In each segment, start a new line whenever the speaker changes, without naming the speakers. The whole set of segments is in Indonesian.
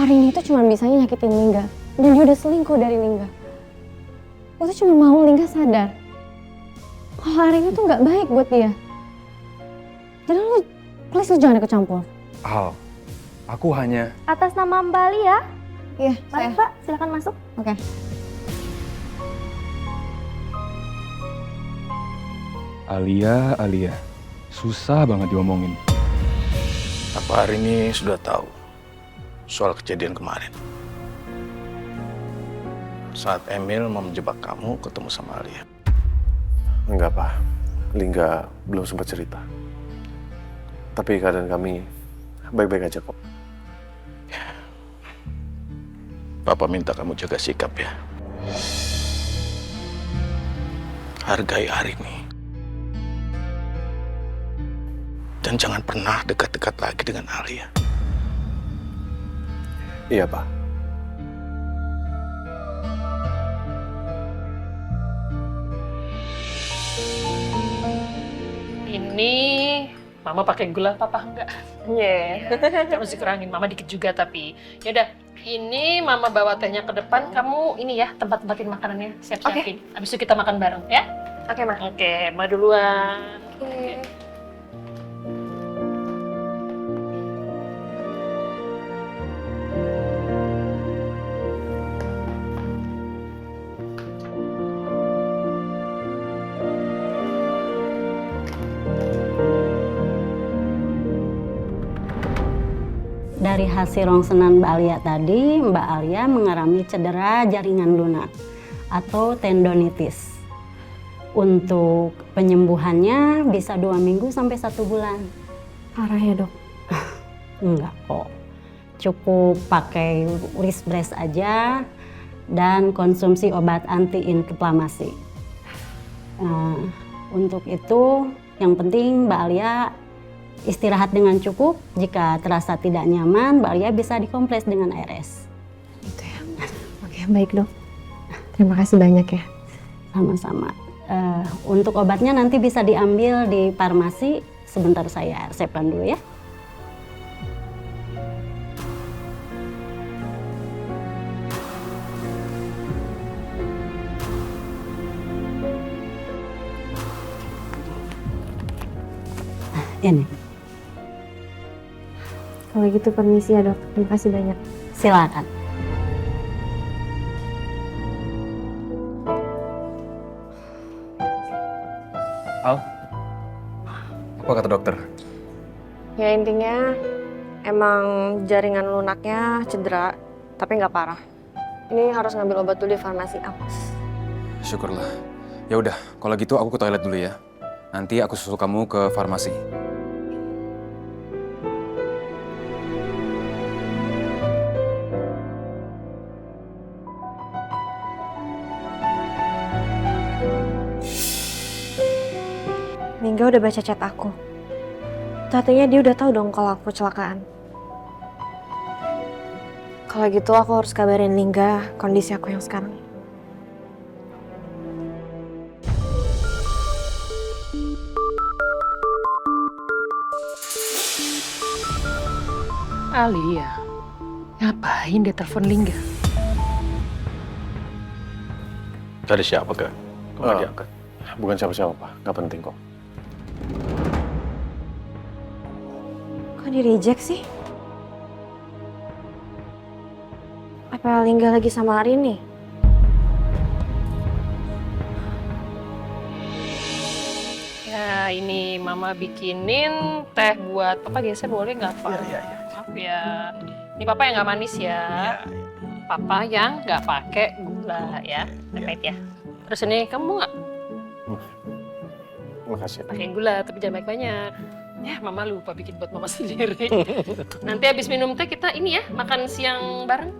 Arini itu cuma bisanya nyakitin Lingga. Dan dia udah selingkuh dari Lingga. Gue tuh cuma mau Lingga sadar kalau Arini tuh gak baik buat dia. Jadi lu, please lu jangan ikut campur.
Al, aku hanya...
Atas nama Mbak Alia,
Iya,
mari
saya.
Mbak, silakan masuk.
Oke.
Alia, susah banget diomongin.
Apa hari ini sudah tahu soal kejadian kemarin? Saat Emil mau menjebak kamu ketemu sama Alia.
Enggak, Pak. Lingga belum sempat cerita. Tapi keadaan kami baik-baik aja kok.
Papa minta kamu jaga sikap ya. Hargai Arini. Dan jangan pernah dekat-dekat lagi dengan Alia.
Iya, Pak.
Ini Mama pakai gula, Papa enggak? Iya. Kamu mesti kurangin, Mama dikit juga tapi. Yaudah, ini Mama bawa tehnya ke depan. Kamu ini ya tempat-tempatin makanannya, siap-siapin. Abis itu kita makan bareng ya?
Oke, Ma.
Oke, Ma duluan.
Oke.
Dari hasil rongsenan Mbak Alia tadi, Mbak Alia mengalami cedera jaringan lunak atau tendonitis. Untuk penyembuhannya bisa 2 minggu sampai 1 bulan.
Parah ya, Dok?
Enggak kok, cukup pakai wrist brace aja dan konsumsi obat anti-inflamasi. Untuk itu yang penting Mbak Alia istirahat dengan cukup. Jika terasa tidak nyaman, Mbak Alia bisa dikompres dengan ARS.
Gitu ya. Oke, baik, Dok. Terima kasih banyak ya.
Sama-sama. Untuk obatnya nanti bisa diambil di farmasi. Sebentar saya resepkan dulu ya. Ini,
Kalau gitu permisi ya, Dok. Terima kasih banyak.
silakan.
Al, apa kata dokter?
Ya intinya emang jaringan lunaknya cedera, tapi nggak parah. Ini harus ngambil obat dulu di farmasi.
Syukurlah. Ya udah, kalau gitu aku ke toilet dulu ya. Nanti aku susul kamu ke farmasi.
Lingga udah baca chat aku. Itu artinya dia udah tahu dong kalau aku kecelakaan. Kalau gitu aku harus kabarin Lingga kondisi aku yang sekarang.
Alia, ngapain dia telepon Lingga?
Tadi siapa, Kak? Kok nggak diangkat?
Bukan siapa-siapa, Pak. Nggak penting kok.
Kok di reject sih? Apa Lingga lagi sama Arini?
Ya, ini Mama bikinin teh buat Papa, geser boleh nggak, Pak?
Iya.
Maaf ya. Ini Papa yang nggak manis ya. Papa yang nggak pakai gula ya. Pahit ya. Terus ini kamu nggak
Makasih.
pakai gula, tapi jangan banyak-banyak. Ya, Mama lupa bikin buat Mama sendiri. Nanti habis minum teh kita ini ya, makan siang bareng.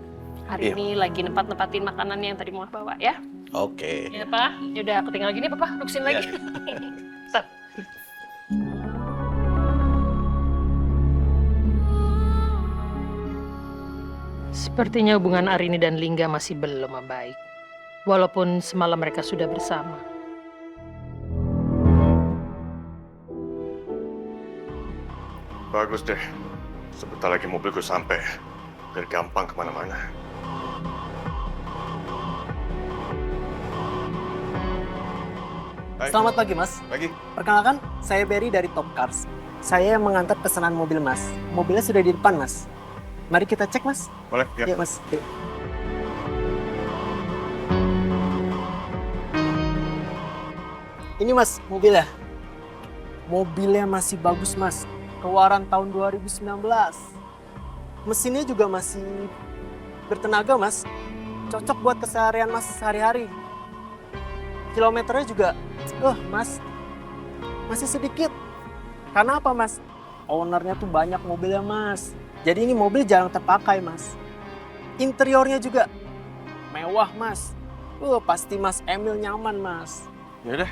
Hari
Iya.
ini lagi nempatin makanan yang tadi Mama bawa ya.
Oke.
Ya, Pak. Yaudah, aku tinggal gini, Papa. Luxin lagi. Stop. Sepertinya hubungan Arini dan Lingga masih belum membaik. Walaupun semalam mereka sudah bersama.
Bagus deh. Sebentar lagi mobilku sampai.
biar gampang kemana-mana. Hai.
Selamat pagi, Mas.
Pagi.
Perkenalkan, saya Berry dari Top Cars. Saya yang mengantar pesanan mobil, Mas. Mobilnya sudah di depan, Mas. Mari kita cek, Mas.
Boleh, ya.
Iya, Mas. Yuk. Ini, Mas, mobilnya. Mobilnya masih bagus, Mas. Keluaran tahun 2019. Mesinnya juga masih bertenaga, Mas. Cocok buat keseharian Mas sehari-hari. Kilometernya juga, Mas, masih sedikit. Karena apa, Mas? Ownernya tuh banyak mobilnya, Mas. Jadi ini mobil jarang terpakai, Mas. Interiornya juga mewah, Mas. Pasti Mas Emil nyaman, Mas.
Ya udah,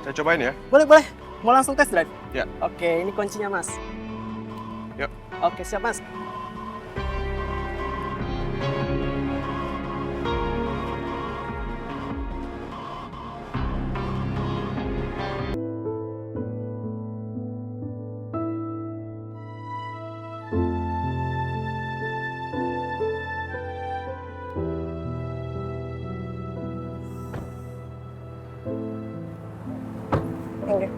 saya cobain ya.
Boleh, boleh. Mau langsung test drive?
Ya.
Oke, ini kuncinya, Mas.
Yuk.
Oke, siap, Mas.
Thank you.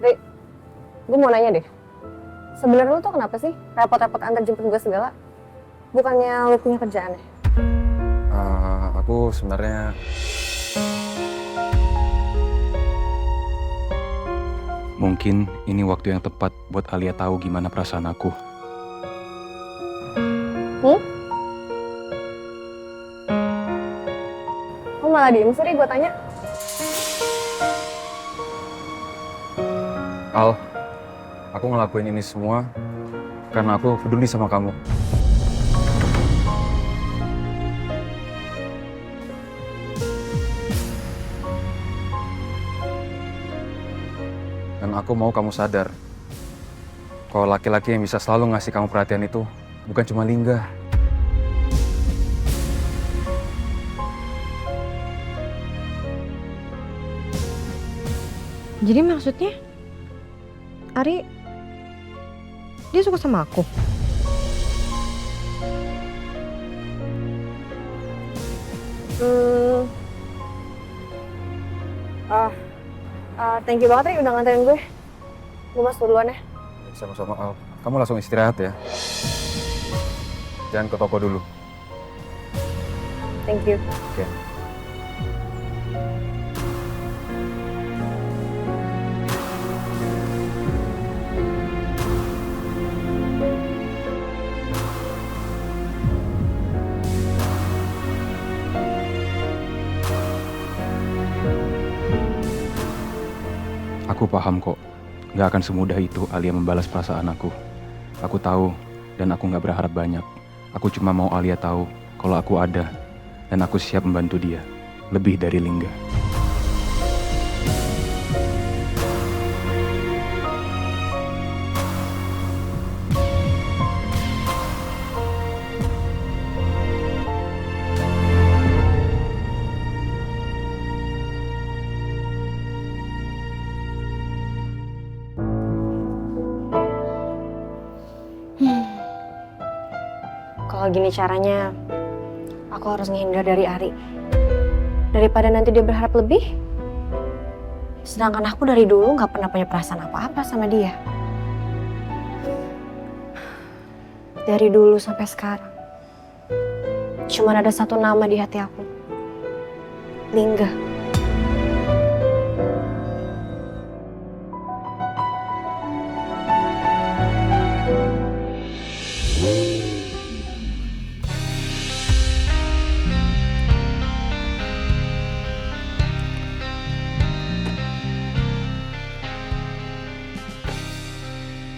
Dek, gue mau nanya deh. Sebenarnya lu tuh kenapa sih repot-repot antar jemput gue segala? Bukannya lu punya kerjaan ya?
Aku sebenarnya mungkin ini waktu yang tepat buat Alia tahu gimana perasaan aku.
Kok malah diem sih, gue tanya?
Al, aku ngelakuin ini semua karena aku peduli sama kamu. Dan aku mau kamu sadar kalau laki-laki yang bisa selalu ngasih kamu perhatian itu bukan cuma Lingga.
Jadi maksudnya, Ari, dia suka sama aku?
Thank you banget ya udah nganterin gue. Gue masuk duluan ya.
Sama-sama Al. Kamu langsung istirahat ya. Jangan ke toko dulu.
Thank you.
Oke. Aku paham kok, gak akan semudah itu Alia membalas perasaan aku. Aku tahu, dan aku gak berharap banyak. Aku cuma mau Alia tahu kalau aku ada, dan aku siap membantu dia. Lebih dari Lingga.
Kalau gini caranya, aku harus menghindar dari Ari. Daripada nanti dia berharap lebih. Sedangkan aku dari dulu gak pernah punya perasaan apa-apa sama dia. Dari dulu sampai sekarang. Cuman ada satu nama di hati aku. Lingga.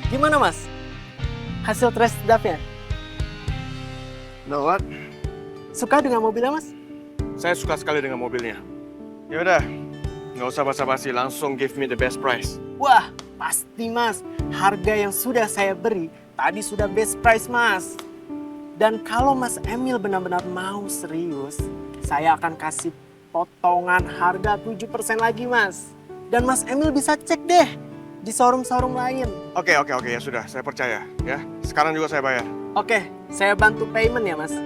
Gimana, Mas? Hasil test drive-nya?
Know what?
Suka dengan mobilnya, Mas?
Saya suka sekali dengan mobilnya. Ya udah, nggak usah basa-basi, langsung give me the best price.
Wah, pasti, Mas. Harga yang sudah saya beri tadi sudah best price, Mas. Dan kalau Mas Emil benar-benar mau serius, saya akan kasih potongan harga 7% lagi, Mas. Dan Mas Emil bisa cek deh di showroom-showroom lain.
Oke, ya sudah, saya percaya ya. Sekarang juga saya bayar.
Oke, saya bantu payment ya Mas.
Nih,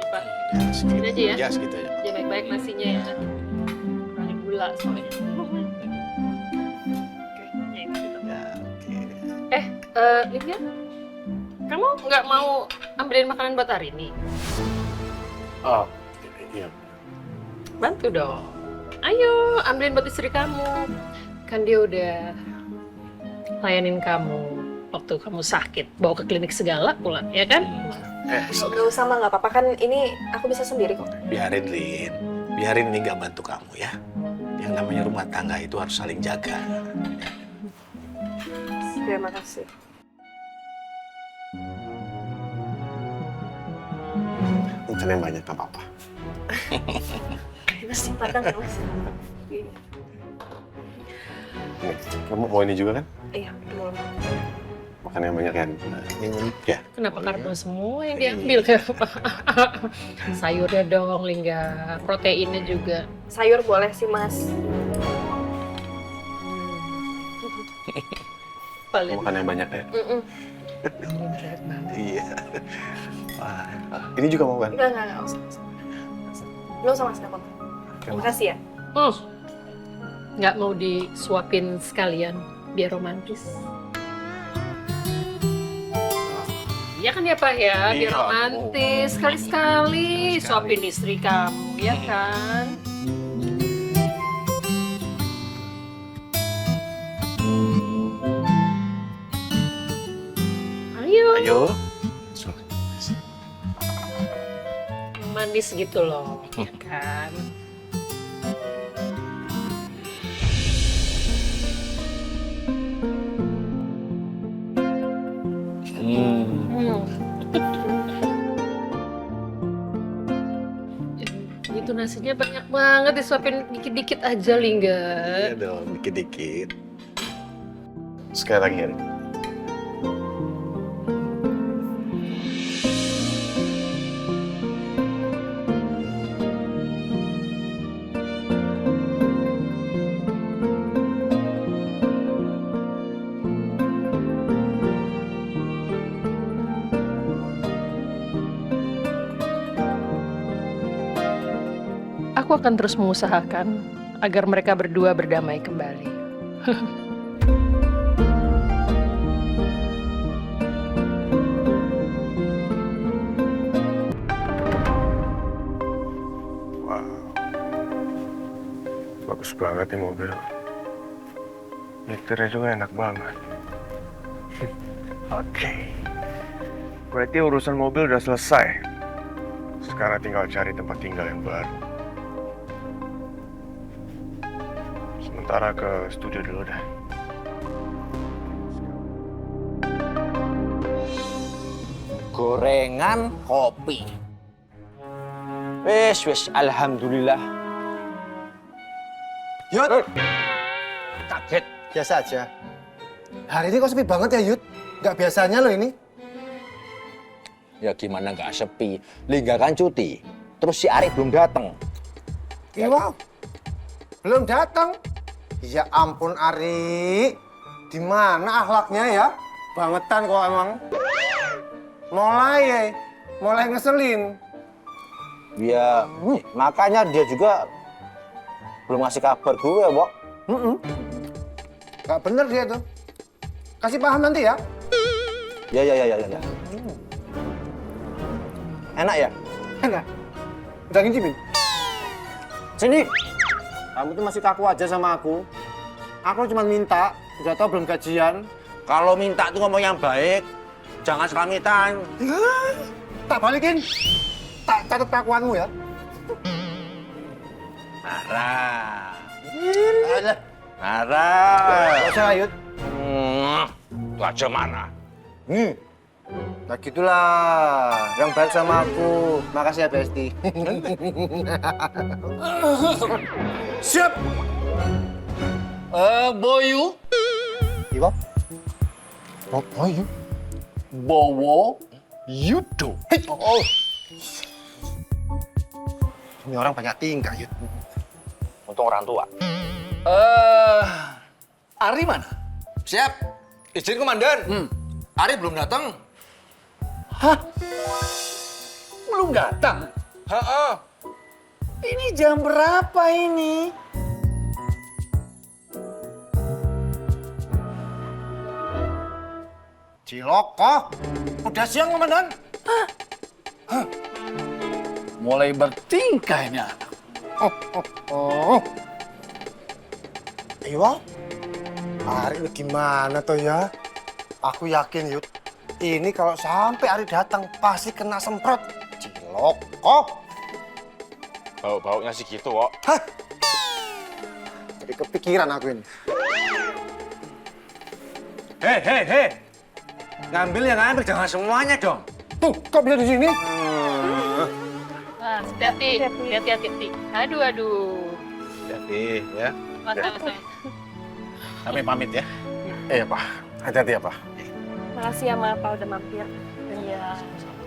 Pak. Segini aja ya.
Ya, segitu aja.
Ya baik-baik nasinya ya. Kurangin gula soalnya. Oke, ya itu gitu.
Ya, oke.
Lydia, kamu nggak mau ambilin makanan buat hari ini?
Oh, iya.
Bantu dong. Ayo, ambilin buat istri kamu. Kan dia udah layanin kamu waktu kamu sakit, bawa ke klinik segala pula, ya kan?
Gak usah mah, nggak apa-apa kan ini aku bisa sendiri kok.
Biarin, Lin. Biarin ini nggak bantu kamu ya. Yang namanya rumah tangga itu harus saling jaga.
Terima kasih.
Rencana yang banyak, gak apa-apa.
Mas, padang ya Mas.
Nih, kamu mau ini juga kan?
Iya, belum.
Makan yang banyak kan?
Ya.
Kenapa karbo semua yang diambil kayak apa? Sayurnya dong, Lingga. Proteinnya juga.
Sayur boleh sih Mas.
Paling
Makan yang banyak ya?
berat banget.
Iya. Wah.
Ini juga mau kan?
Enggak usah. Nggak usah Mas, nggak apa-apa. Terima kasih ya.
Nggak mau disuapin sekalian, biar romantis. Iya kan ya Pak ya, biar
Iya,
romantis. Sekali-sekali suapin istri kamu, ya kan? Ayo. Manis gitu loh, ya kan? Itu nasinya banyak banget, disuapin dikit-dikit aja, Lingga.
Iya dong, dikit-dikit.
Sekali lagi ya.
Aku akan terus mengusahakan agar mereka berdua berdamai kembali.
Wow. Bagus banget nih mobil. Nyetirnya juga enak banget. Oke. Berarti urusan mobil udah selesai. Sekarang tinggal cari tempat tinggal yang baru. Sementara ke studio dulu dah.
Gorengan kopi. Wes, alhamdulillah.
Yud,
Kaget.
biasa aja. Hari ini kok sepi banget ya Yud? Nggak biasanya loh ini.
Ya gimana nggak sepi? Lingga kan cuti. Terus si Ari belum datang.
Wow, belum datang. Ya ampun Ari, di mana akhlaknya ya? Bangetan kok emang. Mulai ngeselin.
Ya, makanya dia juga belum ngasih kabar gue, Bok.
Gak bener dia tuh. Kasih paham nanti ya.
Ya. Enak ya?
Enak. Udah ngicipin.
Sini.
Kamu tuh masih kaku aja sama aku. Aku cuma minta, udah tau belum gajian.
Kalau minta tuh ngomong yang baik. Jangan selamitan.
Tak balikin. Tak catat kelakuanmu ya.
Marah. Marah.
Gak usah Ayut.
Itu aja marah.
Nah gitulah, yang baik sama aku. Makasih ya Besti. Siap.
Boyu.
Iwo. Oh, Boyu.
Bowo. Yudo.
Oh,
Ini orang banyak tingkah, Yud.
Untung orang tua. Ari mana?
Siap.
Izin komandan.
Ari belum datang.
Belum datang.
Heeh. Ini jam berapa ini? Ciloko. Udah siang, Komandan.
Mulai bertingkah ini anak.
Iya, Ari gimana tuh ya? Aku yakin Yud, ini kalau sampai Ari datang pasti kena semprot. Ciloko.
Bau-baunya sih gitu kok.
Hah? Jadi kepikiran aku ini.
Hei. Ngambil yang ngambil, jangan semuanya dong.
Tuh, kok bisa di sini?
Nah, hati-hati. Aduh.
Jadi, ya.
Mantap.
Kami pamit ya.
Iya, Pak. Hati-hati ya, Pak.
Makasih ya, Ma, Pak udah mampir.
Iya.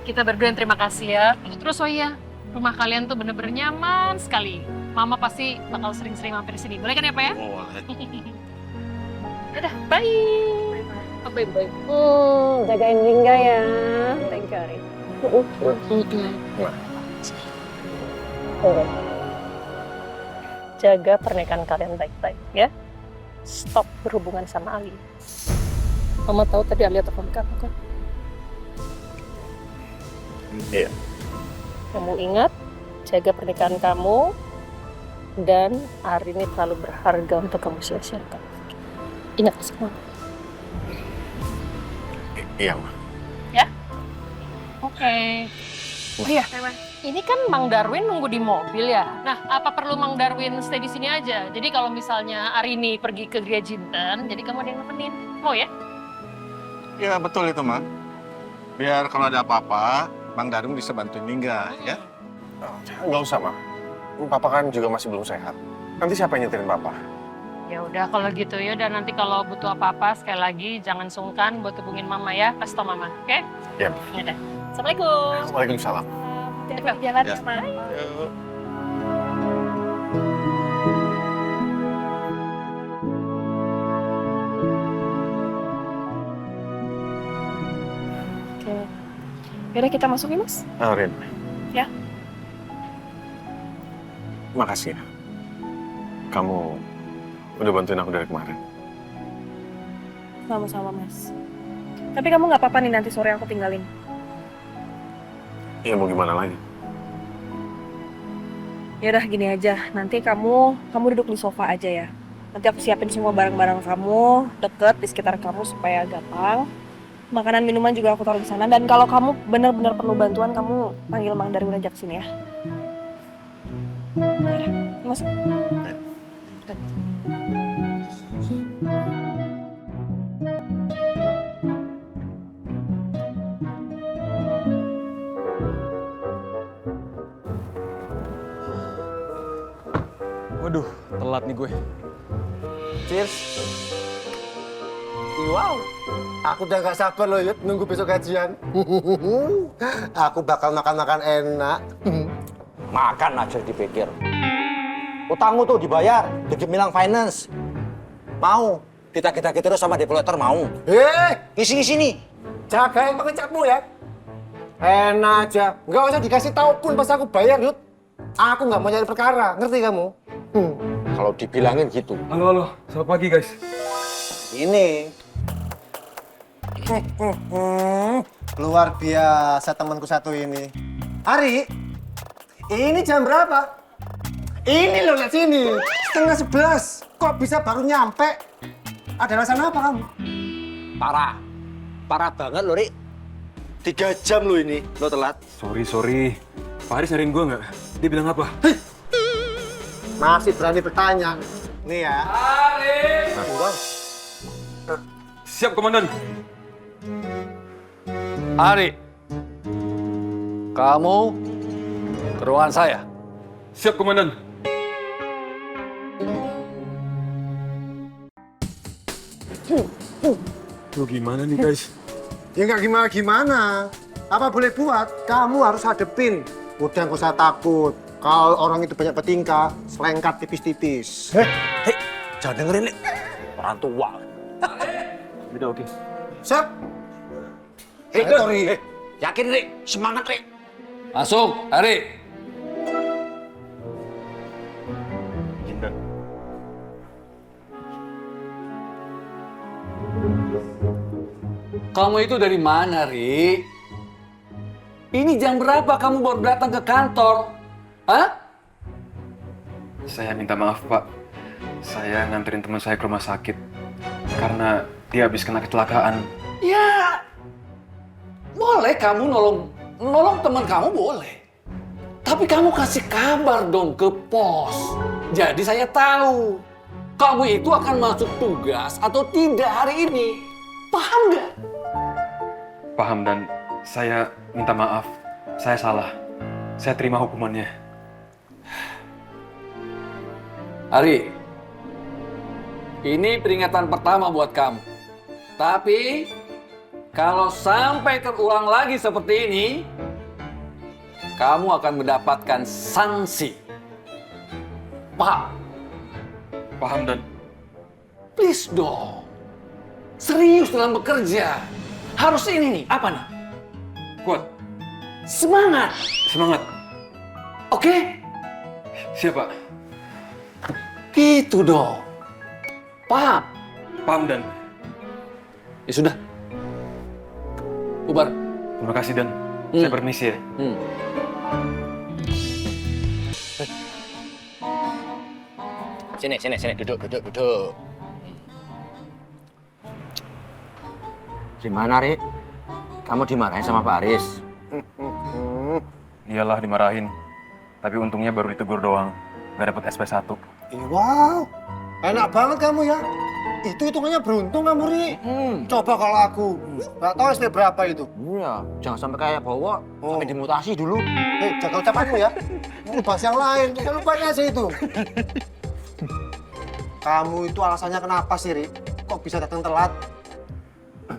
Kita berdua yang terima kasih ya. Terus oh iya, rumah kalian tuh bener-bener nyaman sekali. Mama pasti bakal sering-sering mampir sini. Boleh kan ya, Pak ya?
Boleh.
Dadah, bye. Bye.
Jagain Lingga ya. Thank you, Ari.
Jaga pernikahan kalian baik-baik ya. Stop berhubungan sama Ali. Mama tahu tadi Alia telepon kamu kan?
Iya.
Kamu ingat, jaga pernikahan kamu, dan hari ini terlalu berharga untuk kamu sia-siakan. Ingat semua.
Iya, Ma.
Ya? Oke. Oh iya, ini kan Mang Darwin nunggu di mobil ya. Nah, apa perlu Mang Darwin stay di sini aja? Jadi kalau misalnya Arini pergi ke Gria Jinten, jadi kamu ada yang nemenin. Mau ya?
Ya, betul itu, Ma. Biar kalau ada apa-apa, Bang Darwin bisa bantuin Lingga, ya.
Nggak usah, Ma. Papa kan juga masih belum sehat. Nanti siapa yang nyetirin Papa?
Ya udah kalau gitu ya, dan nanti kalau butuh apa-apa sekali lagi jangan sungkan buat hubungin Mama ya, kasih tau Mama, oke?
Iya.
Ya udah. Assalamualaikum.
Waalaikumsalam.
Hati-hati jalan ya, Ma. Oke. Yaudah kita masuk ya, Mas?
Rin.
Ya.
Makasih ya. Kamu udah bantuin aku dari kemarin.
Sama-sama, Mas. Tapi kamu nggak apa-apa nih nanti sore aku tinggalin.
Ya mau gimana lagi?
Ya udah gini aja, nanti kamu duduk di sofa aja ya. Nanti aku siapin semua barang-barang kamu deket di sekitar kamu supaya gampang. Makanan minuman juga aku taruh di sana. Dan kalau kamu benar-benar perlu bantuan, kamu panggil Mang Darwin aja kesini ya. Yaudah, masuk.
Waduh, telat nih gue.
Cheers. Wow, aku udah gak sabar loh Yud, nunggu besok gajian. Aku bakal makan-makan enak.
Makan aja dipikir. Utangmu tuh dibayar, di Gemilang Finance. Mau, kita terus sama developer mau. Isi-isi nih.
Jagain pengecapmu ya. Enak aja, nggak usah dikasih tahu pun pas aku bayar Yud. Aku nggak mau nyari perkara, ngerti kamu?
Kalau dibilangin gitu.
Halo, selamat pagi guys.
Ini. Luar biasa temanku satu ini. Ari, ini jam berapa? Ini loh, lihat sini. 10:30. Kok bisa baru nyampe? Ada alasan apa kamu?
Parah banget loh, Rik.
3 jam lo ini, lo telat.
Sorry. Pak Haris nyariin gue nggak? Dia bilang apa?
Masih berani bertanya. Nih ya.
Haris! Siap, Komandan.
Ari, kamu ke ruangan saya.
Siap, Komandan. Lu gimana nih, guys?
Ya nggak gimana-gimana. Apa boleh buat? Kamu harus hadepin. Udah nggak usah takut. Kalau orang itu banyak bertingkah, selengkat tipis-tipis.
Hei, jangan dengerin, Rik. Orang tua.
Udah oke.
Siap.
Rik, yakin, Rik? Semangat, Rik.
Masuk, Ari.
Jindan.
Kamu itu dari mana, Ri? Ini jam berapa kamu baru datang ke kantor? Hah?
Saya minta maaf, Pak. Saya nganterin teman saya ke rumah sakit karena dia habis kena kecelakaan.
Ya, boleh kamu nolong teman kamu boleh. Tapi kamu kasih kabar dong ke pos. Jadi saya tahu kamu itu akan masuk tugas atau tidak hari ini. Paham nggak?
Paham, dan saya minta maaf. Saya salah. Saya terima hukumannya.
Ari, ini peringatan pertama buat kamu. Tapi kalau sampai terulang lagi seperti ini, kamu akan mendapatkan sanksi. Paham?
Paham, dan
Please dong. Serius dalam bekerja. Harus ini nih, apa nih?
kuat.
Semangat.
Semangat.
Oke?
Siap, Pak.
Gitu dong. Paham?
Paham, dan
Ya sudah. Bubar.
terima kasih, dan saya permisi ya.
Sini, duduk. Gimana, Rik? Kamu dimarahin sama Pak Aris?
Iyalah dimarahin. Tapi untungnya baru ditegur doang. Nggak dapet SP1.
Wow, enak banget kamu ya. Itu hitungannya beruntung kamu, Ri. Coba kalau aku, nggak tahu SD berapa itu.
Iya, jangan sampai kayak bawa, sampai dimutasi dulu.
Jaga ucapanmu ya. Ini bahas yang lain, kita lupain aja itu. Kamu itu alasannya kenapa sih, Ri? Kok bisa datang telat?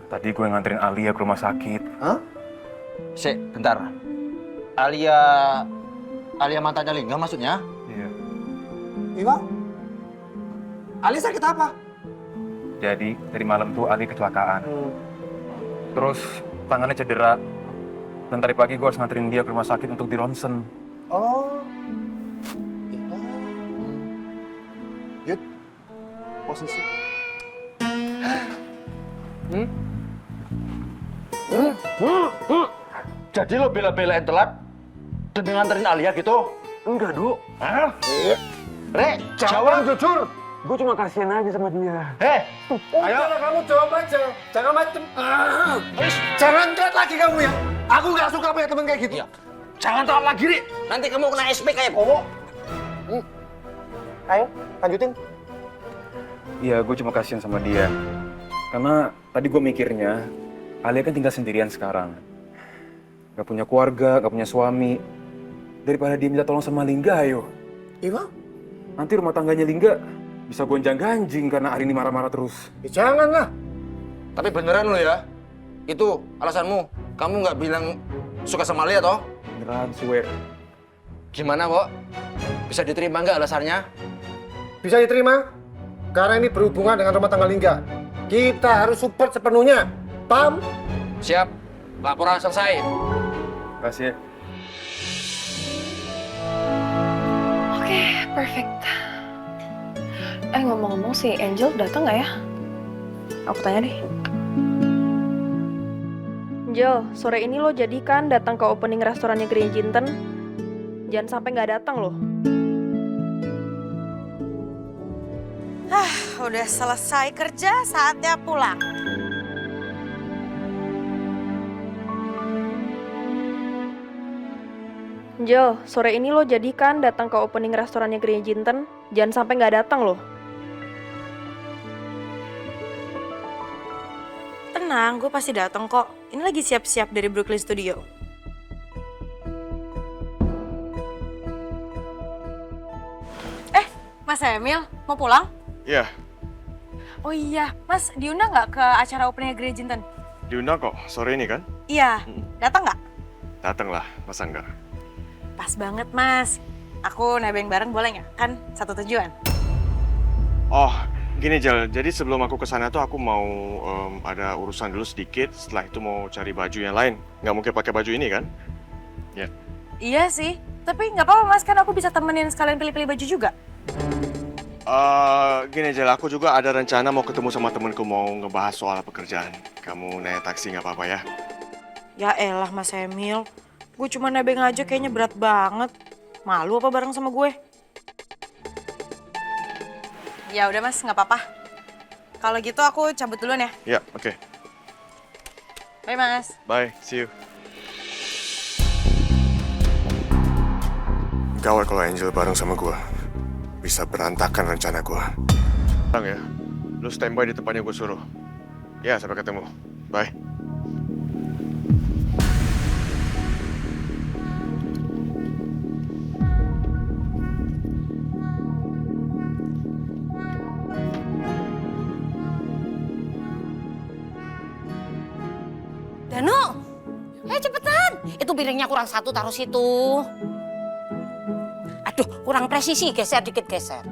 Tadi gue nganterin Alia ke rumah sakit.
Hah?
Sik, bentar. Alia mantannya Lingga maksudnya?
Iya.
Iya. Ali sakit apa?
Jadi dari malam tuh Ali kecelakaan. Terus tangannya cedera. Dan tadi pagi gue harus nganterin dia ke rumah sakit untuk di ronsen.
Oh. Yud, posisi.
Jadi lo bela-belain telat demi nganterin Alia gitu?
Enggak, Du.
Hah? Rek, jawab jujur.
Gue cuma kasihan aja sama dia.
Ayo, kamu jawab aja. Jangan macem. Jangan telat lagi kamu ya. Aku nggak suka punya temen kayak gitu.
Iya. Jangan telat lagi, Rik. Nanti kamu kena SP kayak Bowo.
Ayo, lanjutin.
Iya, gue cuma kasihan sama dia. Karena tadi gue mikirnya, Alia kan tinggal sendirian sekarang. Gak punya keluarga, gak punya suami. Daripada dia minta tolong sama Lingga, ayo.
Iya?
Nanti rumah tangganya Lingga bisa gonjang-ganjing karena Arini marah-marah terus.
Ya, jangan lah.
Tapi beneran lo ya? Itu alasanmu. Kamu nggak bilang suka sama Alia toh?
Beneran, swear.
Gimana, Bo? Bisa diterima nggak alasannya?
Bisa diterima? Karena ini berhubungan dengan rumah tangga Lingga. Kita harus support sepenuhnya. Paham?
Siap. Laporan selesai.
Kasih ya.
Oke, perfect. Ngomong-ngomong si Angel datang nggak ya? Aku tanya deh. Angel, sore ini lo jadikan datang ke opening restorannya Green Jinten. Jangan sampai nggak datang loh.
Udah selesai kerja, saatnya pulang.
Angel, sore ini lo jadikan datang ke opening restorannya Green Jinten. Jangan sampai nggak datang loh.
Tenang, gue pasti datang kok. Ini lagi siap-siap dari Brooklyn Studio. Mas Emil, mau pulang?
Iya,
Oh iya, Mas diundang nggak ke acara openingnya Green Jinten?
diundang kok sore ini kan?
Iya, datang nggak?
Datang lah, masa enggak?
Pas banget, Mas. Aku nebeng bareng boleh nggak? Kan satu tujuan.
Oh, gini Jel, jadi sebelum aku ke sana tuh aku mau ada urusan dulu sedikit, setelah itu mau cari baju yang lain. Nggak mungkin pakai baju ini kan? Ya.
Iya sih, tapi nggak apa-apa Mas, kan aku bisa temenin sekalian pilih-pilih baju juga.
Gini Jel, aku juga ada rencana mau ketemu sama temenku, mau ngebahas soal pekerjaan. Kamu naik taksi nggak apa-apa ya?
Ya elah Mas Emil, gue cuma nebeng aja kayaknya berat banget. Malu apa bareng sama gue? Ya udah Mas, nggak apa-apa. Kalau gitu aku cabut duluan ya.
Ya, oke.
Bye Mas.
Bye, see you. Gawat kalau Angel bareng sama gua. Bisa berantakan rencana gua. Bang ya, lu standby di tempatnya gue suruh. Ya, sampai ketemu. Bye.
Danu, cepetan. Itu piringnya kurang satu, taruh situ. Aduh, kurang presisi, geser dikit, geser.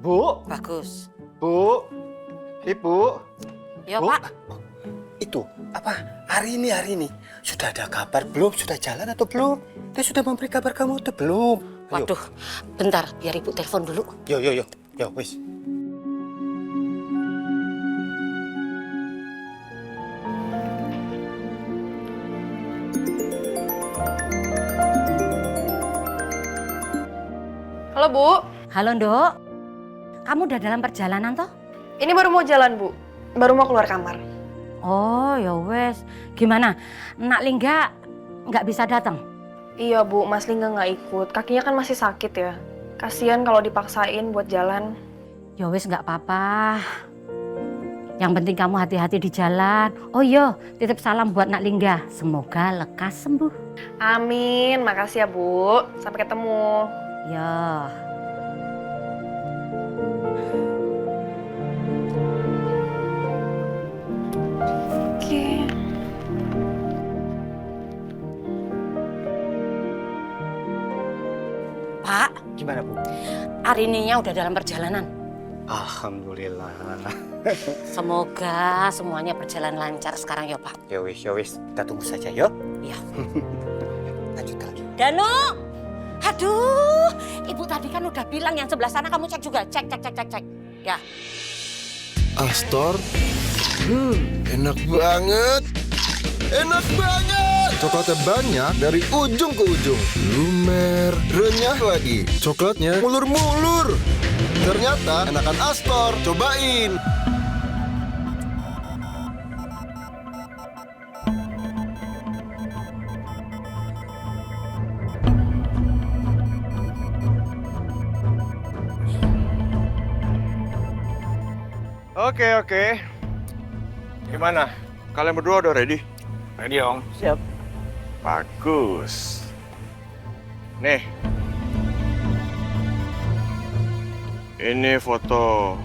Bu.
Bagus.
Bu. Ibu.
Ya,
Bu.
Pak.
Itu, apa? Hari ini. Sudah ada kabar belum? Sudah jalan atau belum? Dia sudah memberi kabar kamu atau belum? Ayo.
Waduh, bentar, biar Ibu telepon dulu.
Yo, wis.
Halo Bu.
Halo, Nduk. Kamu udah dalam perjalanan toh?
Ini baru mau jalan Bu, baru mau keluar kamar.
Oh, ya wes. Gimana? Nak Lingga nggak bisa datang?
Iya Bu, Mas Lingga nggak ikut. Kakinya kan masih sakit ya. Kasian kalau dipaksain buat jalan.
Ya wes nggak apa-apa. Yang penting kamu hati-hati di jalan. Oh iya, titip salam buat Nak Lingga. Semoga lekas sembuh.
Amin, makasih ya Bu. Sampai ketemu.
Ya.
Oke.
Pak.
Gimana Bu?
Arininya udah dalam perjalanan.
Alhamdulillah.
Semoga semuanya berjalan lancar sekarang ya Pak.
Ya wis. Kita tunggu saja yuk.
Iya.
Lanjut lagi.
Danu! Aduh, Ibu tadi kan udah bilang yang sebelah sana kamu cek juga. Cek. Ya.
Astor, enak banget. Enak banget. Coklatnya banyak dari ujung ke ujung. Lumer, renyah lagi. Coklatnya mulur-mulur. Ternyata enakan Astor. Cobain.
Oke. Gimana? Kalian berdua udah ready?
Ready, Om.
Siap.
Bagus. Nih. Ini foto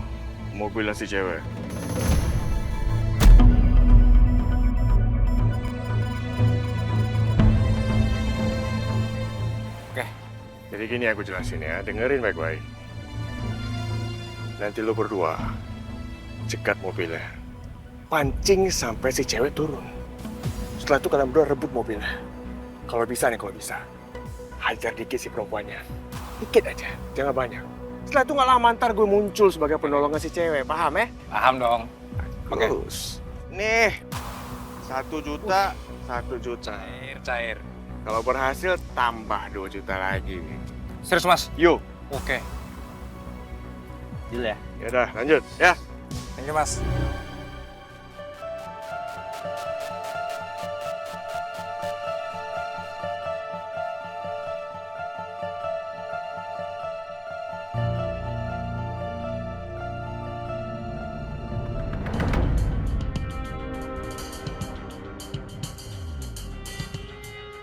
mobilnya si cewek.
Oke.
Jadi gini aku jelasin ya, dengerin baik-baik. Nanti lu berdua cegat mobilnya. Pancing sampai si cewek turun. Setelah itu kalian berdua rebut mobilnya. Kalau bisa, hajar dikit si perempuannya. Dikit aja, jangan banyak. Setelah itu nggak lama ntar gue muncul sebagai penolongnya si cewek, paham ya?
Paham dong. Oke.
Terus, nih, 1 juta, 1 juta.
Cair.
Kalau berhasil, tambah 2 juta lagi.
Serius, Mas?
Yuk.
Oke. Deal ya?
Yaudah, lanjut, ya.
Thank you, Mas.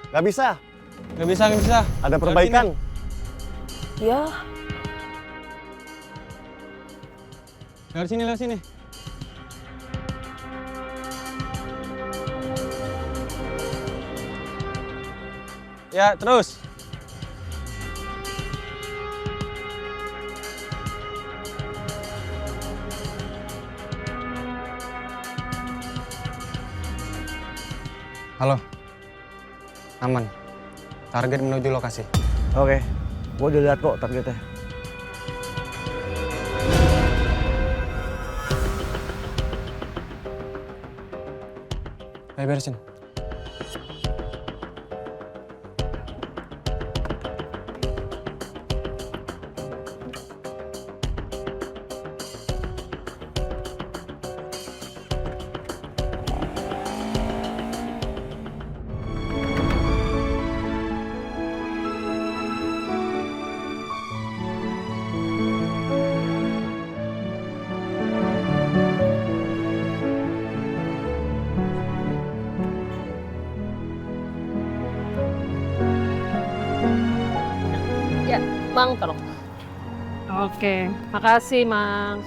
Gak bisa.
Nggak bisa.
Ada perbaikan.
Ya.
Lewat sini. Ya, terus.
Halo. Aman. Target menuju lokasi.
Oke, gue udah lihat kok targetnya.
Ayo beresin.
Ya, Mang, tolong. Oke, makasih, Mang.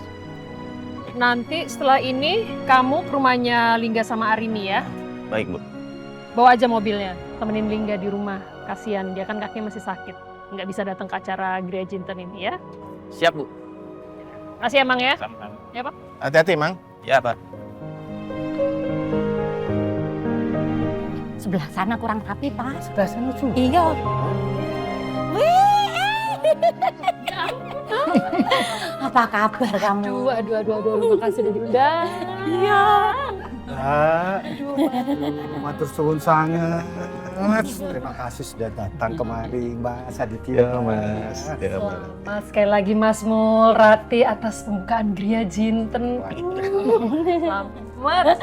Nanti setelah ini kamu ke rumahnya Lingga sama Arini ya.
Baik, Bu.
Bawa aja mobilnya, temenin Lingga di rumah. Kasihan, dia kan kakinya masih sakit. Nggak bisa datang ke acara Gria Jinten ini ya.
Siap, Bu.
Makasih ya, Mang ya.
Sama-sama.
Ya, Pak.
Hati-hati, Mang.
Ya, Pak.
Sebelah sana kurang rapi, Pak.
Sebelah sana juga.
Iya. Apa kabar kamu?
Aduh, makasih udah diundang.
Iya.
Matur suwun sangat. Terima kasih sudah datang kemari, Mas Aditya.
Mas.
Mas, sekali lagi Mas Mul, Rati atas pembukaan Gria Jinten. Selamat.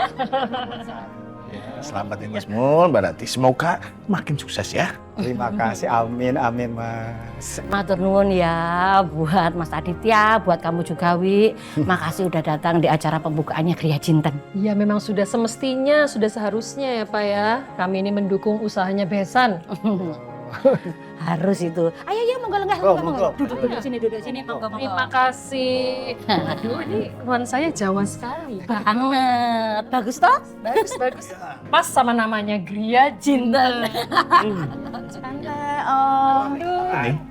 Selamat ya Mas Mul, Mbak Rati. Semoga makin sukses ya.
Terima kasih, amin, amin Mas.
Matur nuwun ya buat Mas Aditya, buat kamu juga Wi. Makasih udah datang di acara pembukaannya Gria Jinten.
Ya memang sudah semestinya, sudah seharusnya ya Pak ya. Kami ini mendukung usahanya Besan.
Harus itu. Ayo monggo lenggah. Duduk sini, monggo.
Terima kasih. Aduh, ini nuansanya Jawa sekali.
Banget. Bagus toh?
Bagus. Pas sama namanya Gria Jinten.
Tante, Om.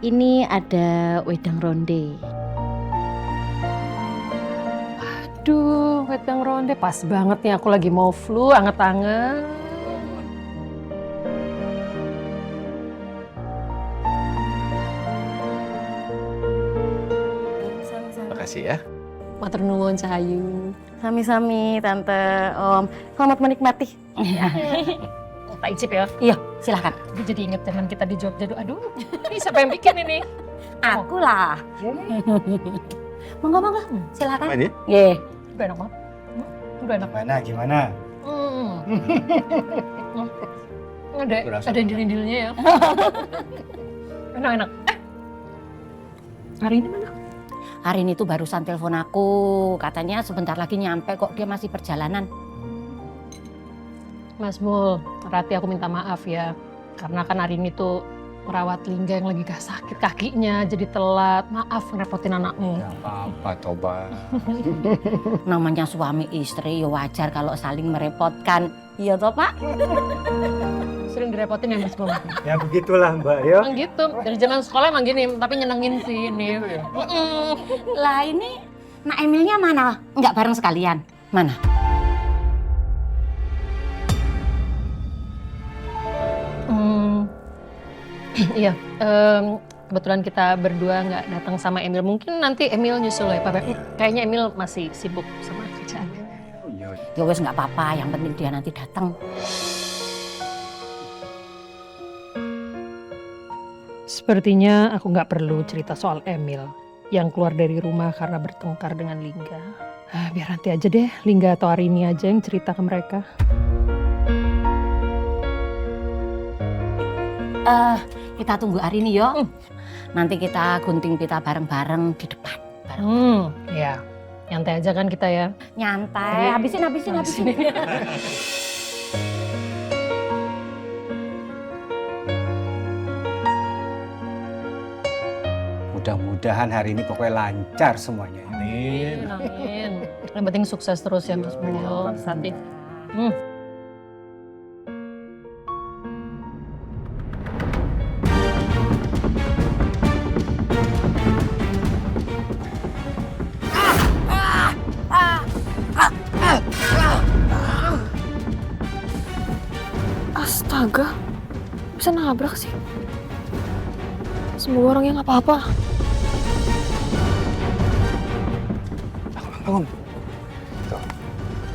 Ini ada wedang ronde.
Aduh, wedang ronde pas banget nih. Aku lagi mau flu, anget-anget.
Makasih ya.
Matur nuwun Cahayu.
Sami-sami Tante, Om. Selamat menikmati.
Tak icip ya?
Iya, silakan.
Aku jadi inget zaman kita di Jogja. Aduh, ini siapa yang bikin ini?
Aku lah. Monggo, silakan.
Main ya?
Ye.
Udah enak banget. Udah enak.
Gimana?
Ada dindil-dindilnya ya. Enak. Hari ini mana?
Hari ini tuh barusan telepon aku. Katanya sebentar lagi nyampe kok, dia masih perjalanan.
Mas Mul, Rati aku minta maaf ya. Karena kan hari ini tuh merawat Lingga yang lagi sakit kakinya jadi telat. Maaf ngerepotin anakmu.
Apa coba.
Namanya suami istri ya wajar kalau saling merepotkan. Iya toh Pak?
Sering direpotin ya Mas Mul?
Ya begitulah Mbak ya.
Emang gitu, dari zaman sekolah emang gini, tapi nyenengin sih ini.
Lah ini Nak Emilnya mana? Enggak bareng sekalian? Mana?
Iya, kebetulan kita berdua nggak datang sama Emil. Mungkin nanti Emil nyusul ya Pak. Kayaknya Emil masih sibuk sama kerjaannya.
Ya wes nggak apa-apa, yang penting dia nanti datang.
Sepertinya aku nggak perlu cerita soal Emil yang keluar dari rumah karena bertengkar dengan Lingga. Biar nanti aja deh, Lingga atau Arini aja yang cerita ke mereka.
Kita tunggu Arini yo. Nanti kita gunting pita bareng-bareng di depan.
Ya, nyantai aja kan kita ya.
Nyantai, habisin.
Mudah-mudahan hari ini pokoknya lancar semuanya.
Amin. Yang penting sukses terus ya Mas Mul. Santi.
Astaga, bisa nabrak sih. Semoga orangnya nggak apa-apa.
Bangun. Tuh.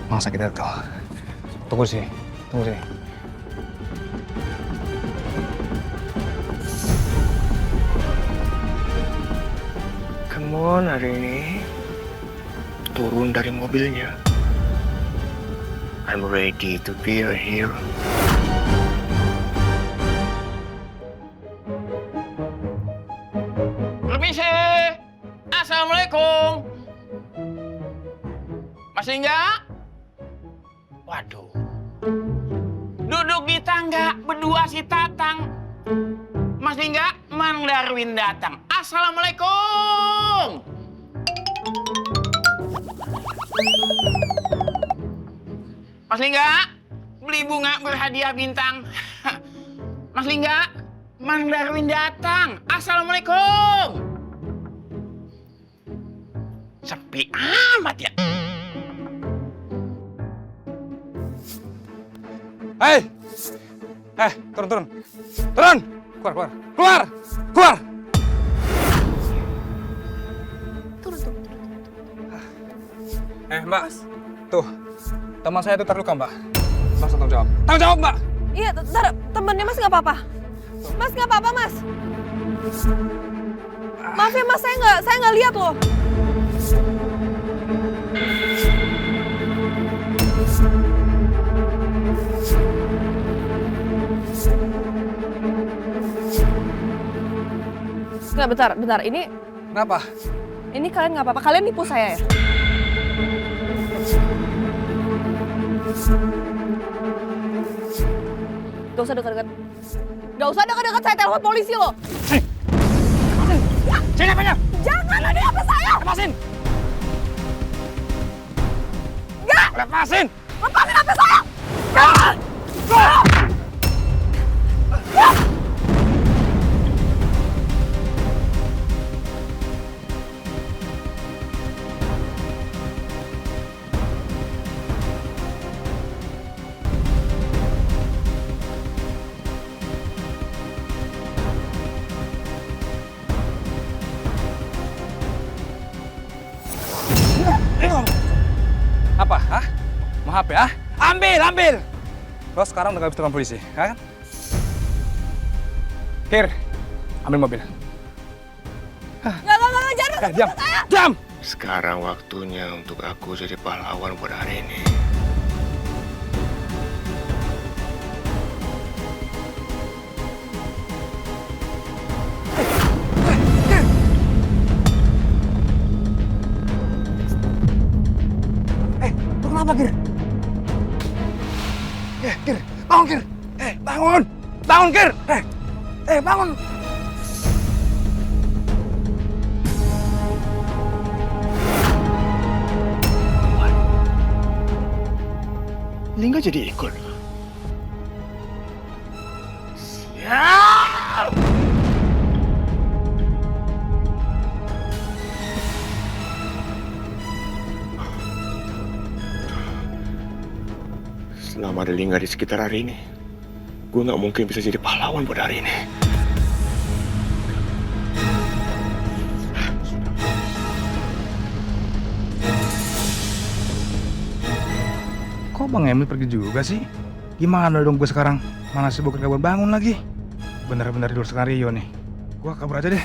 Masa kita tuh. Tunggu sini. Tunggu sini.
Come on, hari ini. Turun dari mobilnya. I'm ready to be a hero.
Permisi. Assalamualaikum. Masih enggak? Waduh. Duduk di tangga berdua si Tatang. Masih enggak? Mang Darwin datang. Assalamualaikum. Masih enggak? Beli bunga berhadiah bintang. Masih enggak? Mang Darwin datang. Assalamualaikum. Sepi amat ya.
Hei! Turun, turun. Turun! Keluar, keluar. Keluar! Keluar! Mbak. Tuh. Teman saya itu terluka, Mbak. Mas, tanggung jawab. Tanggung jawab, Mbak!
Iya, temennya Mas nggak apa-apa. Mas nggak apa-apa, Mas. Maaf ya, Mas, saya nggak lihat loh. Nggak, bentar. Ini...
Kenapa?
Ini kalian nggak apa-apa. Kalian nipu saya ya? Gak usah dekat-dekat. Gak usah dekat-dekat, saya telepon polisi loh.
Sini apanya?
Jangan, ada HP saya!
Lepasin!
Enggak!
Lepasin!
Lepasin HP saya! Jangan!
Apa? Hah? Mau HP, ah? Ambil! Lo sekarang udah gak bisa telepon polisi, kan? Kir, ambil mobil.
Jangan, jangan
Diam!
saya!
Diam!
Sekarang waktunya untuk aku jadi pahlawan buat hari ini.
Kenapa, Kir? Kir, bangun, Kir! Bangun! Bangun, Kir! Bangun!
Lingga jadi ikut.
Siap!
Selama ada Lingga di sekitar hari ini, gue nggak mungkin bisa jadi pahlawan buat hari ini.
Kok Bang Emil pergi juga sih? Gimana dong gue sekarang? Mana sibuk gak bangun lagi? Bener-bener di luar skenario nih. Gue kabur aja deh.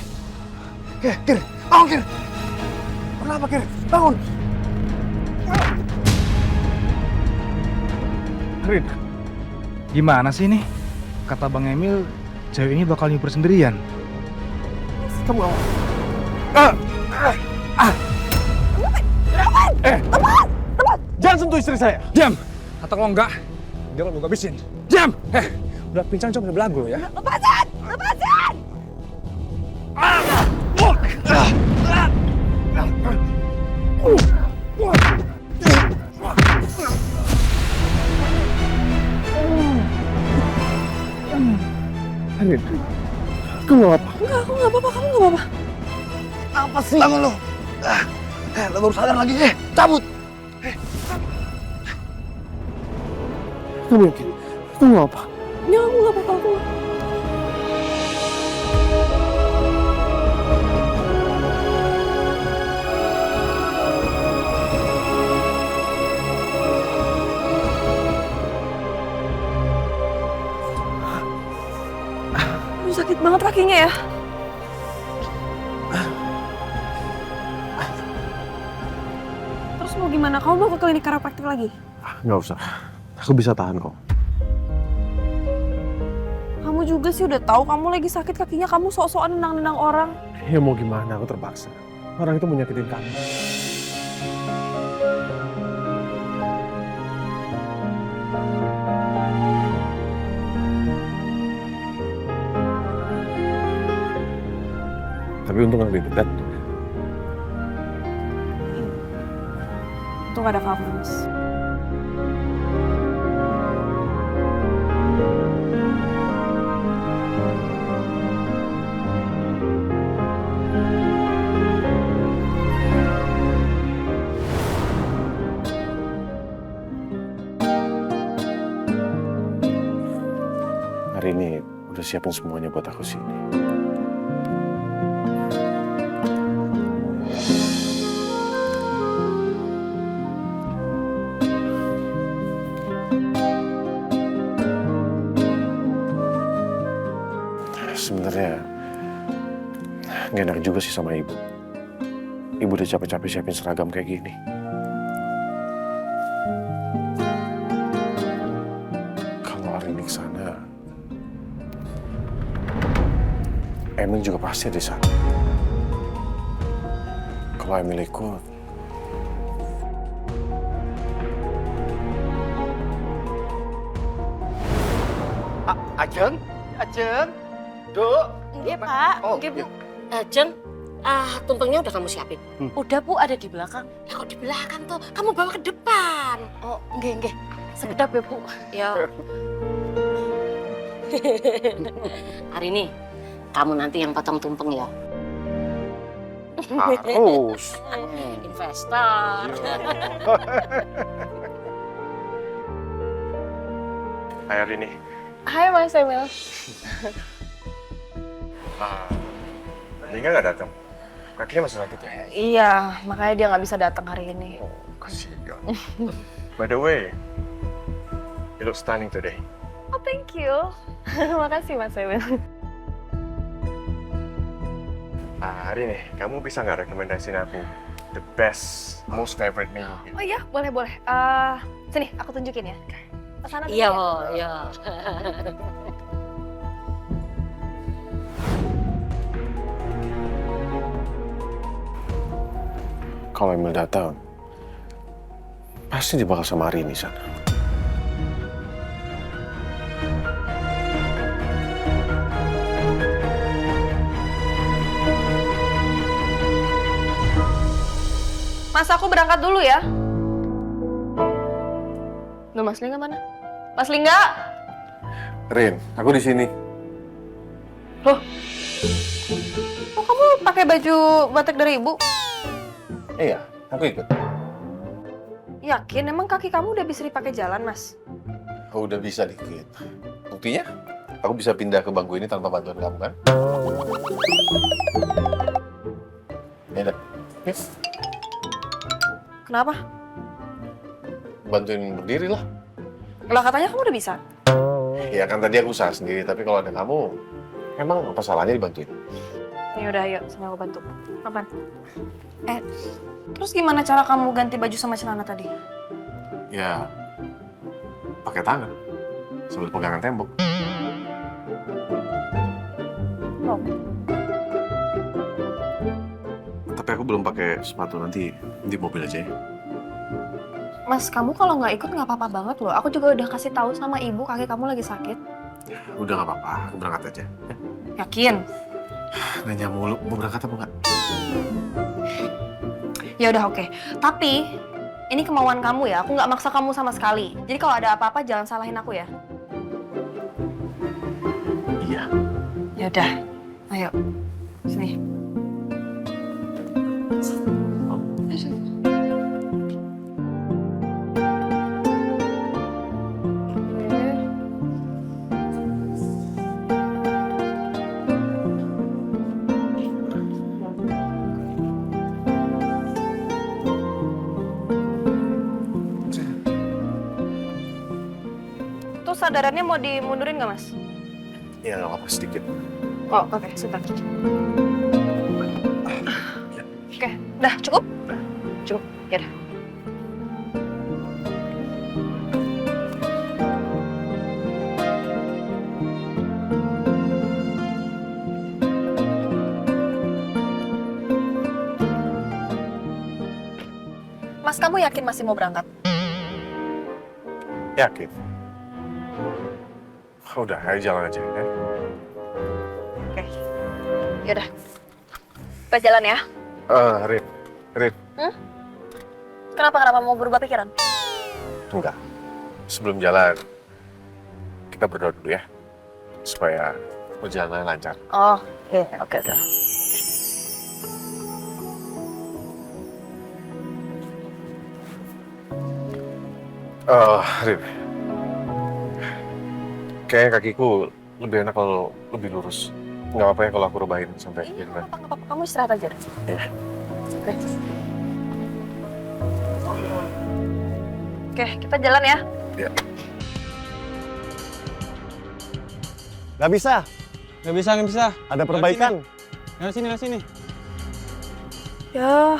Kir! Bangun, Kir! Kenapa, Kir? Bangun! Rin, gimana sih nih? Kata Bang Emil, cewek ini bakal nyuper sendirian. Kamu gak mau?
Tepat!
Jangan sentuh istri saya! Diam! Atau kalau enggak, dia akan gue habisin. Diam! Udah pincang coba belagu ya.
Lepasin! Lepasin!
Andin, kamu gak apa?
Enggak, aku nggak apa-apa. Kamu nggak apa-apa.
Apa sih? Bangun lo. Lo baru sadar lagi. Cabut. Kamu yakin? Kamu gak apa?
Enggak, aku nggak apa-apa, aku. Aduh, sakit banget kakinya ya. Terus mau gimana? Kamu mau ke klinik chiropractic lagi?
Nggak usah. Aku bisa tahan kok.
Kamu juga sih udah tahu kamu lagi sakit kakinya, kamu sok-sokan nendang-nendang orang.
Ya mau gimana, aku terpaksa. Orang itu mau nyakitin kamu. Tapi untung aku dekat.
Itu gak ada kamu, Mas.
Hari ini udah siapin semuanya buat aku sini. Sebenarnya nggak enak juga sih sama ibu. Ibu udah capek-capek siapin seragam kayak gini. Kalau hari ini kesana, Emil juga pasti ada di sana. Kalau Emil ikut,
Ajeng, Duk.
Iya, Pak.
Oh,
Oke, Bu. Jeng, tumpengnya udah kamu siapin?
Udah Bu, ada di belakang.
Ya kok di belakang tuh? Kamu bawa ke depan.
Oh, nggih. Sekedap ya Bu.
Ya. Hari ini, kamu nanti yang potong tumpeng ya.
harus.
Investor.
Hai Arini.
Hai Mas Emil.
Lingga nggak datang. Kakinya masih sakit ya?
Iya, makanya dia nggak bisa datang hari ini.
Kasihan. By the way, you look stunning today.
Oh, thank you. Makasih Mas Emil.
Hari nih, kamu bisa nggak rekomendasiin aku the best, most favorite meal?
Oh iya, boleh. Sini, aku tunjukin ya. Kesana dulu
Iya,
ya.
iya.
Kalau Emil datang, pasti dia bakal sama Arini sana.
Mas, aku berangkat dulu ya. Loh, Mas Lingga mana? Mas Lingga?
Rin, aku di sini.
Loh, kok kamu pakai baju batik dari ibu?
Iya, aku ikut.
Yakin? Emang kaki kamu udah bisa dipakai jalan, Mas?
Aku udah bisa dikit. Buktinya, aku bisa pindah ke bangku ini tanpa bantuan kamu kan? Ya udah. Yes.
Kenapa?
Bantuin berdiri lah.
Lah katanya kamu udah bisa.
Ya kan tadi aku usaha sendiri, tapi kalau ada kamu, emang apa salahnya dibantuin?
Ya udah, ayo, sini aku bantu. Kapan? Terus gimana cara kamu ganti baju sama celana tadi?
Ya, pakai tangan sambil pegangan tembok.
Oh.
Tapi aku belum pakai sepatu, nanti di mobil aja ya.
Mas, kamu kalau nggak ikut nggak apa-apa banget loh. Aku juga udah kasih tahu sama ibu kaki kamu lagi sakit.
Udah nggak apa-apa, aku berangkat aja.
Yakin?
Nanya mulu, mau berangkat apa nggak?
Ya udah, oke. Tapi ini kemauan kamu ya. Aku nggak maksa kamu sama sekali. Jadi kalau ada apa-apa jangan salahin aku ya.
Iya.
Ya udah, ayo sini. sadarannya mau dimundurin nggak, Mas?
Ya nggak apa-apa sedikit.
Oh, oke, sebentar. Oke, udah cukup? Cukup, ya udah. Mas, kamu yakin masih mau berangkat?
Yakin? Udah, ayo jalan aja ya.
Oke, yaudah. Kita jalan ya.
Rin.
Kenapa mau berubah pikiran?
Enggak. Sebelum jalan, kita berdoa dulu ya. Supaya perjalanan lancar.
Oh, iya, oke.
Rin. Kayaknya kakiku lebih enak kalau lebih lurus. Nggak apa-apa ya kalau aku rubahin sampai gimana.
Nggak apa-apa, kamu istirahat aja deh.
Iya.
Oke, kita jalan ya.
Iya.
Nggak bisa. Ada perbaikan. Nggak sini.
Ya,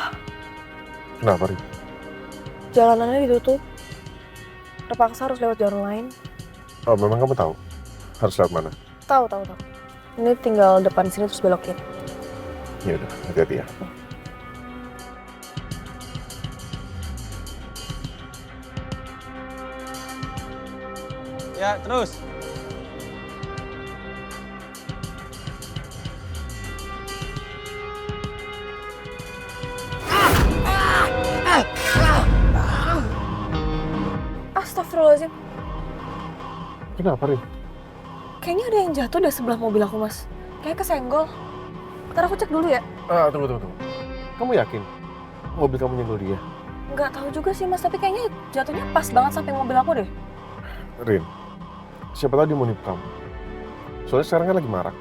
Kenapa, Rin?
jalanannya ditutup. Terpaksa harus lewat jalan lain.
Oh, memang kamu tahu harus lewat mana?
Tahu. Ini tinggal depan sini terus belokin.
Ya udah, hati-hati ya.
Ya, terus.
Astagfirullahaladzim.
Kenapa, Rin?
Kayaknya ada yang jatuh dari sebelah mobil aku, Mas. Kayak kesenggol. Ntar aku cek dulu ya.
Tunggu. Kamu yakin mobil kamu nyenggol dia?
Nggak tahu juga sih, Mas. Tapi kayaknya jatuhnya pas banget samping mobil aku deh.
Rin, siapa tahu dia mau nipu kamu. Soalnya sekarang kan lagi marak.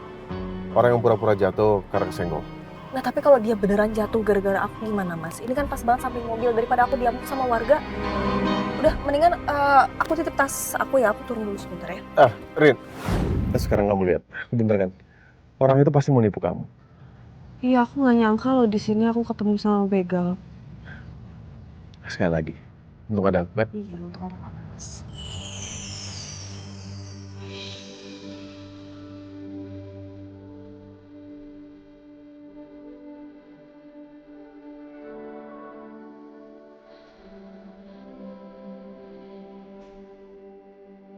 Orang yang pura-pura jatuh karena kesenggol.
Nah, tapi kalau dia beneran jatuh gara-gara aku gimana, Mas? Ini kan pas banget samping mobil. Daripada aku diamuk sama warga. Udah, mendingan aku titip tas aku ya. Aku turun dulu sebentar ya.
Rin. Sekarang kamu lihat. Bener kan? Orang itu pasti mau nipu kamu.
Iya, aku nggak nyangka loh di sini aku ketemu sama begal.
Sekali lagi. Untuk ada aku kan?
Iya, untuk ada aku.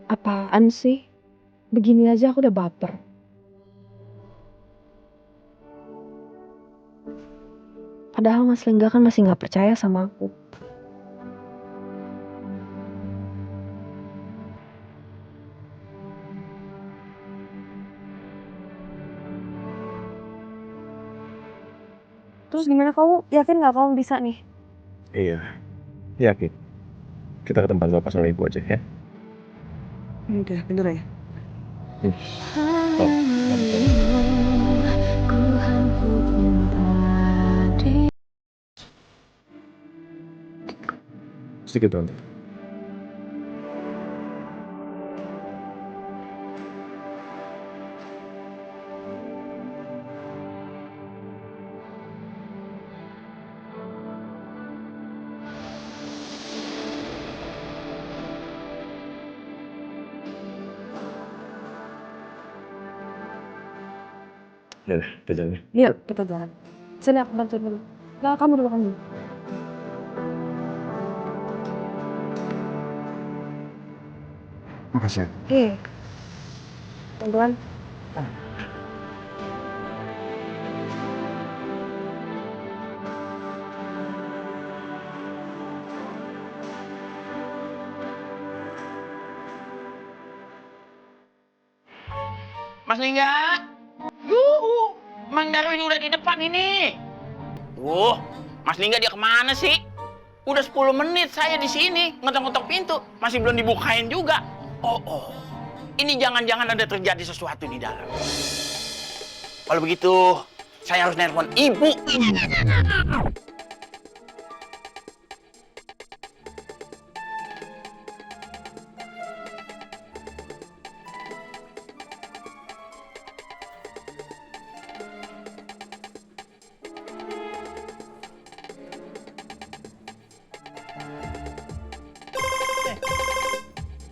Apaan sih? Begini aja aku udah baper. Padahal Mas Lingga kan masih nggak percaya sama aku. Terus gimana, kamu yakin nggak kamu bisa nih?
Iya. Yakin. Kita ke tempat bapak sama ibu aja ya.
Udah, bener ya?
Sedikit doang. Ya, kita jalan.
Iya, kita jalan. Sini aku bantuin dulu. Nggak, kamu dulu.
Makasih ya.
Oke. Pelan-pelan.
Mas Lingga. Yuhu, Mang Darwin udah di depan ini. Mas Lingga dia kemana sih? Udah 10 menit saya di sini ngetok-ngetok pintu, masih belum dibukain juga. Oh. Ini jangan-jangan ada terjadi sesuatu di dalam. Kalau begitu, saya harus nelpon ibu.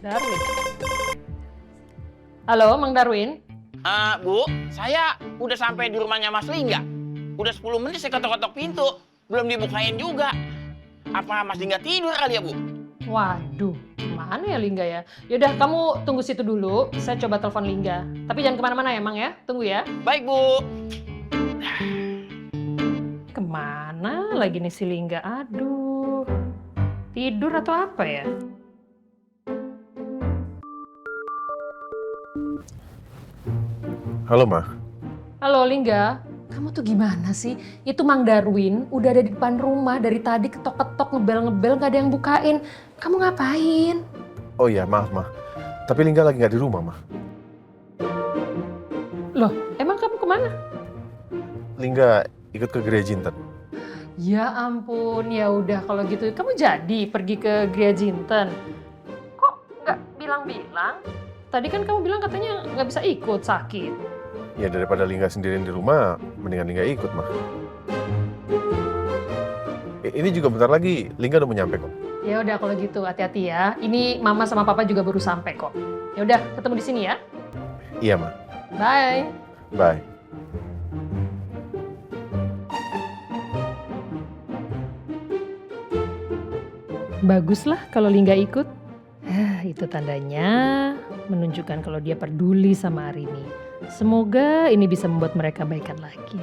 Darwin. Halo, Mang Darwin.
Bu, saya udah sampai di rumahnya Mas Lingga. Udah 10 menit saya ketok-ketok pintu, belum dibukain juga. Apa Mas Lingga tidur kali ya, Bu?
Waduh, mana ya Lingga ya? Yaudah, kamu tunggu situ dulu. Saya coba telepon Lingga. Tapi jangan kemana-mana ya, Mang ya. Tunggu ya.
Baik, Bu.
Kemana lagi nih si Lingga? Aduh, tidur atau apa ya?
Halo, Ma.
Halo Lingga, kamu tuh gimana sih? Itu Mang Darwin udah ada di depan rumah dari tadi ketok-ketok ngebel-ngebel gak ada yang bukain. Kamu ngapain?
Oh iya, maaf, Ma. Tapi Lingga lagi nggak di rumah, Ma.
Loh, emang kamu kemana?
Lingga ikut ke gereja Jinten.
Ya ampun, ya udah kalau gitu kamu jadi pergi ke Gria Jinten. Kok nggak bilang-bilang? Tadi kan kamu bilang katanya nggak bisa ikut, sakit.
Ya daripada Lingga sendirian di rumah, mendingan Lingga ikut, Ma. Ini juga bentar lagi Lingga udah mau nyampe kok.
Ya udah kalau gitu hati-hati ya. Ini Mama sama Papa juga baru sampai kok. Ya udah ketemu di sini ya.
Iya, Ma.
Bye.
Bye.
Baguslah kalau Lingga ikut. Itu tandanya menunjukkan kalau dia peduli sama Arini. Semoga ini bisa membuat mereka baikan lagi.